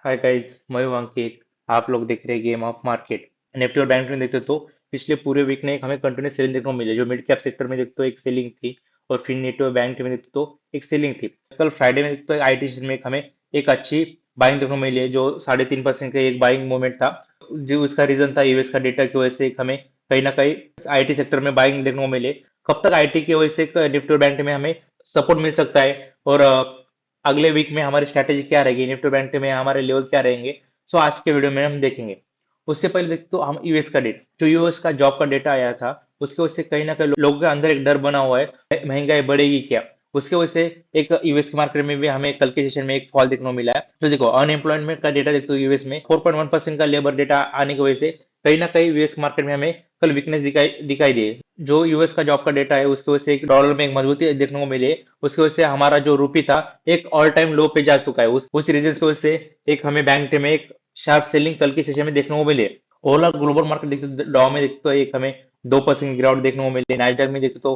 Hi guys, मैं हूं अंकित। आप लोग देख रहे हैं गेम ऑफ मार्केट। निफ्टी और बैंक में देखते तो पिछले पूरे वीक ने एक हमें कंटिन्यूस सेलिंग देखने को मिली। जो मिड कैप सेक्टर में देखते तो एक सेलिंग थी, और फिर निफ्टी और बैंक में देखते तो एक सेलिंग थी। कल फ्राइडे में देखते तो आईटी सेक्टर में एक हमें एक अच्छी बाइंग देखने को मिली है, जो 3.5% का एक बाइंग मूवमेंट था। जो उसका रीजन था यूएस का डेटा की वजह से एक हमें कहीं ना कहीं आईटी सेक्टर में बाइंग देखने को मिले। कब तक आईटी की वजह से निफ्टी और बैंक में हमें सपोर्ट मिल सकता है, और अगले वीक में हमारी स्ट्रैटेजी क्या रहेगी, निफ्टी बैंक में हमारे लेवल क्या रहेंगे। सो आज के वीडियो में हम देखेंगे। उससे पहले देखते तो हम यूएस का डेटा, जो यूएस का जॉब का डेटा आया था, उसके वजह से कहीं ना कहीं लोगों के अंदर एक डर बना हुआ है, महंगाई बढ़ेगी क्या। उसके वजह से एक यूएस के मार्केट में भी हमें कल के सेशन में एक फॉल देखने को मिला है। तो देखो, अनएम्प्लॉयमेंट का डेटा देखते हो यूएस में 4.1% का लेबर डेटा आने की वजह से कहीं ना कहीं यूएस मार्केट में हमें कल वीकनेस दिखाई दिखाई दी। जो यूएस का जॉब का डेटा है, उसकी वजह से एक डॉलर में एक मजबूती देखने को मिली है। उसकी वजह से हमारा जो रुपी था एक ऑल टाइम लो पे जा चुका है। उस रीजन की वजह से एक हमें बैंक निफ्टी में एक शार्प सेलिंग कल की सेशन में देखने को मिली है। ओला ग्लोबल मार्केट देखते तो डॉ में देखते तो एक हमें 2% गिरावट देखने को मिली। नाइजर में देखते तो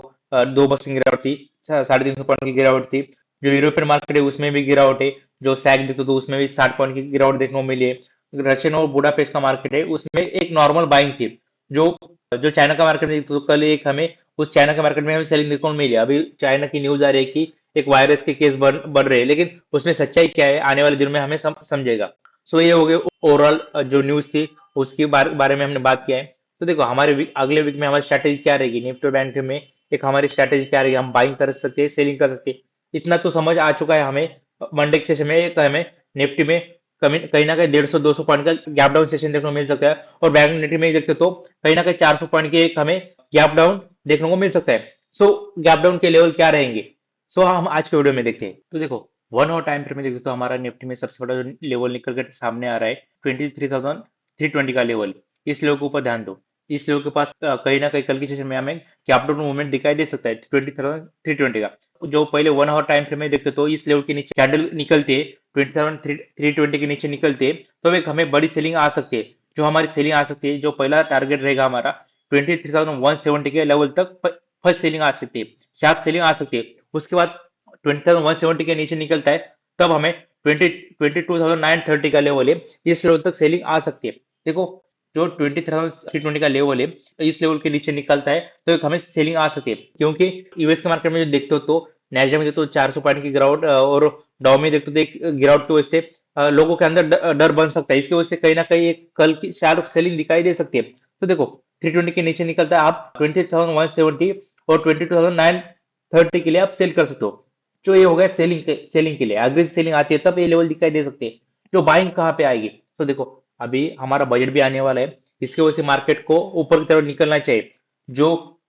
2% गिरावट थी, 350 पॉइंट की गिरावट थी। जो यूरोपियन मार्केट है उसमें भी गिरावट है। जो सैक देखते तो उसमें भी 60 पॉइंट की गिरावट देखने को मिली है। रशियन और बुडापेस्ट का मार्केट है, उसमें एक नॉर्मल बाइंग थी। जो जो चाइना का मार्केट में देखते तो कल एक हमें उस चाइना के मार्केट में हमें सेलिंग देखने को मिली है। अभी चाइना की न्यूज आ रही है कि एक वायरस के केस बढ़ रहे हैं, लेकिन उसमें सच्चाई क्या है आने वाले दिनों में हमें समझेगा। सो ये हो गए ओवरऑल जो न्यूज थी, उसके बारे में हमने बात किया है। तो देखो, हमारे अगले वीक में हमारी स्ट्रैटेजी क्या रहेगी निफ्टी बैंक में। एक हमारी स्ट्रैटेजी क्या रहेगी, हम बाइंग कर सकते हैं, सेलिंग कर सकते हैं। इतना तो समझ आ चुका है हमें। मंडे के सेशन में एक हमें निफ्टी में कहीं ना कहीं 150-200 पॉइंट का गैप डाउन सेशन देखने को मिल सकता है, और बैंक निफ्टी में देखते तो कहीं ना कहीं 400 पॉइंट की एक हमें गैप डाउन देखने को मिल सकता है। सो गैप डाउन के लेवल क्या रहेंगे, सो हम आज के वीडियो में देखते हैं। तो देखो, 1 आवर टाइम फ्रेम में देखते तो हमारा निफ्टी में सबसे बड़ा जो लेवल निकल कर सामने आ रहा है 23,320 का लेवल। इस लेवल के ऊपर ध्यान दो। इस लेवल के पास कहीं ना कहीं कल की सेशन में हमें गैप डाउन मूवमेंट दिखाई दे सकता है 20,320 का। जो पहले 1 आवर टाइम फ्रेम में देखते तो इस लेवल के नीचे कैंडल निकलते, 27,320 के नीचे निकलते, तो एक हमें बड़ी सेलिंग आ सकती है। जो हमारी सेलिंग आ सकती है, जो पहला टारगेट रहेगा हमारा 23,170 के लेवल तक फर्स्ट सेलिंग आ सकती है, शार्प सेलिंग आ सकती है। उसके बाद 20,170 के नीचे निकलता है, तब हमें 22,930 का लेवल है, इस लेवल तक सेलिंग आ सकती है। देखो, जो 20,320 का लेवल है, इस लेवल के नीचे निकलता है तो एक हमें सेलिंग आ सकती है। क्योंकि यूएस के मार्केट में जो देखते हो तो नैस्डैक में देखते हो 400 पॉइंट की गिरावट, और डाउ में देखते हो तो एक गिरावट की वजह से लोगों के अंदर डर बन सकता है। इसकी वजह से कहीं ना कहीं एक कल की शार्प सेलिंग दिखाई दे सकती है। तो देखो, 320 के नीचे निकलता है, आप 20,170 और 22,930 के लिए आप सेल कर सकते हो। जो ये हो गया सेलिंग के लिए, अग्रेसिव सेलिंग आती है तब ये लेवल दिखाई दे सकते हैं। जो बाइंग कहाँ पे आएगी, तो देखो, अभी हमारा बजट भी आने वाला है। इसकी वजह से मार्केट को ऊपर की तरफ निकलना चाहिए। जो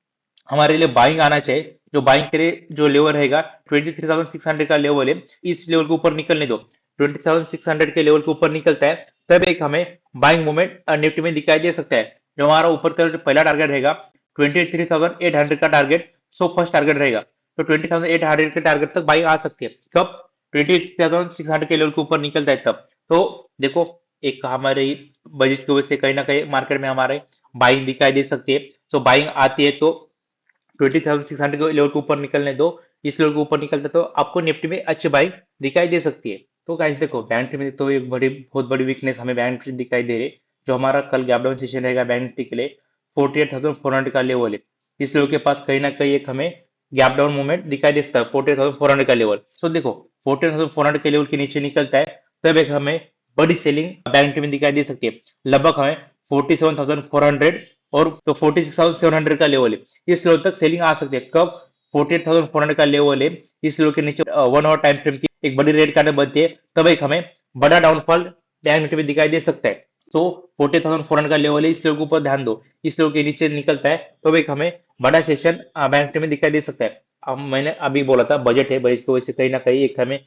हमारे लिए बाइंग आना चाहिए, जो बाइंग के लिए जो लेवल रहेगा 23,600 का लेवल है, इस लेवल के ऊपर निकलने दो। 27,600 के लेवल के ऊपर निकलता है, तब एक हमें बाइंग मूवमेंट निफ्टी में दिखाई दे सकता है। जो हमारा ऊपर तरफ पहला टारगेट रहेगा 23,800 का टारगेट, सो फर्स्ट टारगेट रहेगा। तो 20,800 के टारगेट तक बाइंग आ सकती है। कब 23,600 के लेवल के ऊपर निकलता है तब। तो देखो, एक हमारे बजट की वजह से कहीं ना कहीं मार्केट में हमारे बाइंग दिखाई दे सकती है। सो बाइंग आती है तो 20,600 के लेवल के ऊपर निकलने दो। इस लेवल के ऊपर निकलता है तो आपको निफ्टी में अच्छी बाइंग दिखाई दे सकती है। तो गाइस देखो, बैंक निफ्टी में तो एक बहुत बड़ी वीकनेस हमें बैंक निफ्टी दिखाई दे रही है। जो हमारा कल गैप डाउन सेशन रहेगा बैंक निफ्टी के लिए 48,400 का लेवल है। इस लेवल के पास कहीं ना कहीं एक हमें गैप डाउन मूवमेंट दिखाई दे सकता है 48,400 का लेवल। सो देखो, 48,400 के लेवल के नीचे निकलता है, तब एक हमें बड़ी सेलिंग बैंक निफ्टी में दिखाई दे सकती है। लगभग हमें 47,400 और तो 46,700 का लेवल है, इस लेवल तक सेलिंग आ सकती है। कब 48,400 का लेवल है, इस लेवल के नीचे 1 आवर टाइम फ्रेम की एक बड़ी रेड कैंडल बनती है, तब एक हमें बड़ा डाउनफॉल बैंक निफ्टी में दिखाई दे सकता है। तो 48,400 का लेवल है, इस लेवल के ऊपर ध्यान दो। इस लेवल के नीचे निकलता है तो एक हमें बड़ा सेशन बैंक निफ्टी में दिखाई दे सकता है। अब मैंने अभी बोला था बजट है, बजट की वजह से कहीं ना कहीं एक हमें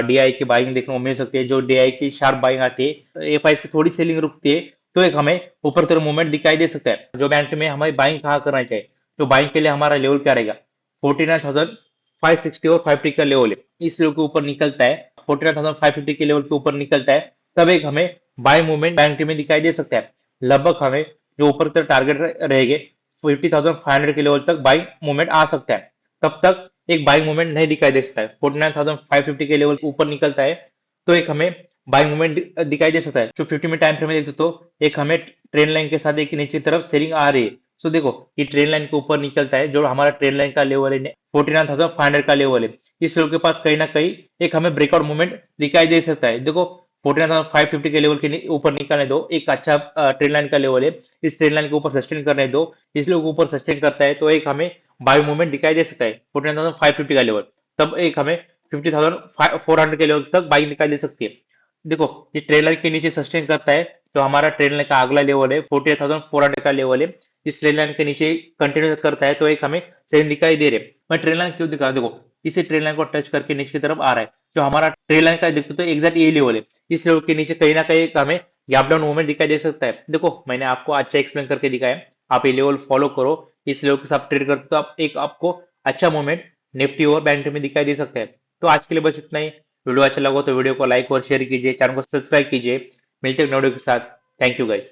डीआई की बाइंग देखने को मिल सकती है। जो डीआई की शार्प बाइंग आती है, एफआई की थोड़ी सेलिंग रुकती है, तो एक हमें ऊपर तरफ मूवमेंट दिखाई दे सकता है। जो बैंक में हमें बाइंग कहाँ करना चाहिए, तो बाइंग के लिए हमारा लेवल क्या रहेगा 49,560 और 550 का लेवल है, इस लेवल के ऊपर निकलता है। 49,550 के लेवल के ऊपर निकलता है, तब एक हमें बाइंग मूवमेंट बैंक में दिखाई दे सकता है। लगभग हमें जो ऊपर तरफ टारगेट रहेंगे 50,500 के लेवल तक बाइंग मूवमेंट आ सकता है। तब तक एक बाइंग मूवमेंट नहीं दिखाई दे सकता है। 49,550 के लेवल ऊपर निकलता है, तो एक हमें बाइंग मूवमेंट दिखाई दे सकता है। जो 50 मिनट टाइम फ्रेम में देखते तो एक हमें ट्रेंड लाइन के साथ एक नीचे की तरफ सेलिंग आ रही है। सो देखो ये ट्रेंड लाइन के ऊपर निकलता है, जो हमारा ट्रेंड लाइन का लेवल है 49,500 का लेवल है। इस लेवल के पास कहीं ना कहीं एक हमें ब्रेकआउट मूवमेंट दिखाई दे सकता है। देखो 49,550 के लेवल के ऊपर निकालने दो, एक अच्छा ट्रेंड लाइन का लेवल है, इस ट्रेंड लाइन के ऊपर सस्टेन करने दो। इसलिए ऊपर सस्टेन करता है तो एक हमें बाय मूवमेंट दिखाई दे सकता है 49,550 का लेवल, तब एक हमें 50,400 के लेवल तक बाइंग दिखाई दे सकती है। देखो ये ट्रेंड लाइन के नीचे सस्टेन करता है तो हमारा ट्रेंड लाइन का अगला लेवल है 48,400 का लेवल है। इस ट्रेंड लाइन के नीचे कंटिन्यू करता है तो एक हमें सेल दिखाई दे रहे हैं। मैं ट्रेंड लाइन क्यों दिखा रहा हूं? देखो इसी ट्रेंड लाइन को टच करके नीचे की तरफ आ रहा है, जो हमारा ट्रेंड लाइन का देखते तो एग्जैक्ट ये लेवल है। इस लेवल के नीचे कहीं ना कहीं एक हमें गैप डाउन मूवमेंट दिखाई दे सकता है। देखो मैंने आपको अच्छा एक्सप्लेन करके दिखाया, आप ये लेवल फॉलो करो, इस लेवल के साथ ट्रेड करते तो आप एक आपको अच्छा मूवमेंट निफ्टी और बैंक में दिखाई दे सकता है। तो आज के लिए बस इतना ही। वीडियो अच्छा लगा तो वीडियो को लाइक और शेयर कीजिए, चैनल को सब्सक्राइब कीजिए। मिलते हैं नए वीडियो के साथ। Thank you guys.